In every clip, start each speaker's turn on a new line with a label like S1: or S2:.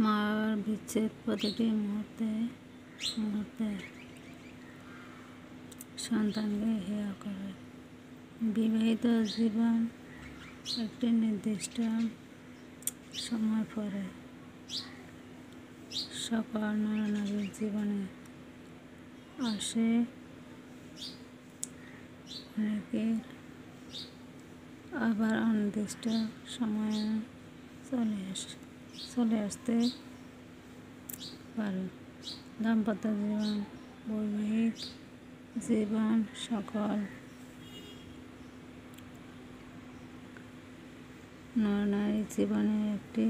S1: মার বিচ্ছেদ প্রতিটি মুহূর্তে মুহূর্তে সন্তানকে হেয় করে। বিবাহিত জীবন একটি নির্দিষ্ট সময় পরে সকল নরনারীর জীবনে আসে। অনেকের আবার অনির্দিষ্ট সময়ে চলে আসতে পারে। দাম্পত্য জীবন, বৈবাহিক জীবন সকল নরনারীর জীবনের একটি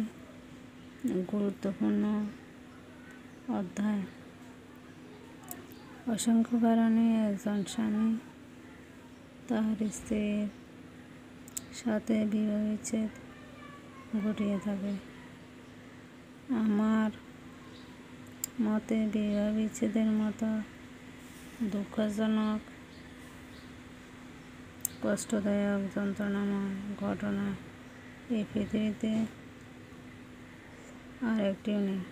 S1: গুরুত্বপূর্ণ অধ্যায়। অসংখ্য কারণে একজন স্বামী তার স্ত্রীর সাথে বিবাহ বিচ্ছেদ ঘটিয়ে থাকে। আমার মতে বিবাহ বিচ্ছেদের মতো দুঃখজনক, কষ্টদায়ক, যন্ত্রণাময় ঘটনা এই পৃথিবীতে আর একটিও নেই।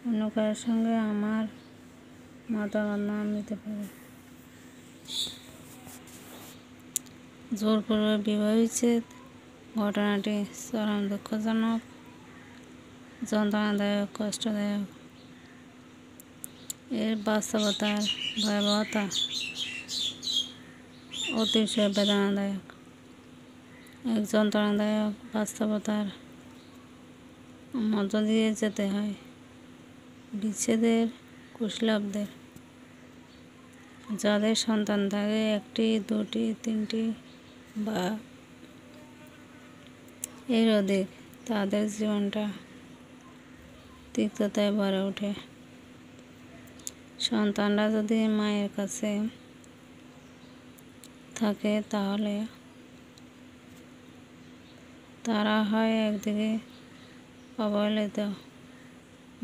S1: অন্য কারোর সঙ্গে আমার মতামত না মিলতে পারে। জোরপূর্বক বিবাহ বিচ্ছেদ ঘটনাটি চরম দুঃখজনক, যন্ত্রণাদায়ক, কষ্টদায়ক। এর বাস্তবতার ভয়াবহতা অতিশয় বেদনাদায়ক। এক যন্ত্রণাদায়ক বাস্তবতার মধ্য দিয়ে যেতে হয় বিচ্ছেদের কুশীলবদের, যাদের সন্তান থাকে একটি, দুটি, তিনটি বা এর অধিক। তাদের জীবনটা তিক্ততায় ভরে ওঠে। সন্তানরা যদি মায়ের কাছে থাকে তাহলে তারা হয় একদিকে অবহেলিত,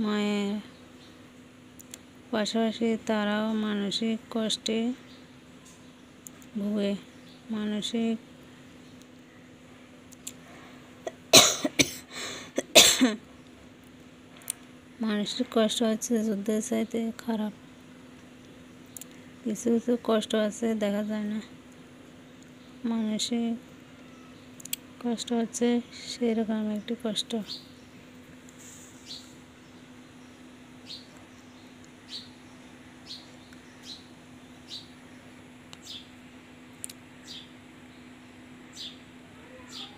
S1: মায়ের পাশাপাশি তারাও মানসিক কষ্টে ভুগে। মানসিক কষ্ট হচ্ছে যুদ্ধের চাইতে খারাপ। কিছু কিছু কষ্ট আছে দেখা যায় না, মানসিক কষ্ট হচ্ছে সেরকম একটি কষ্ট।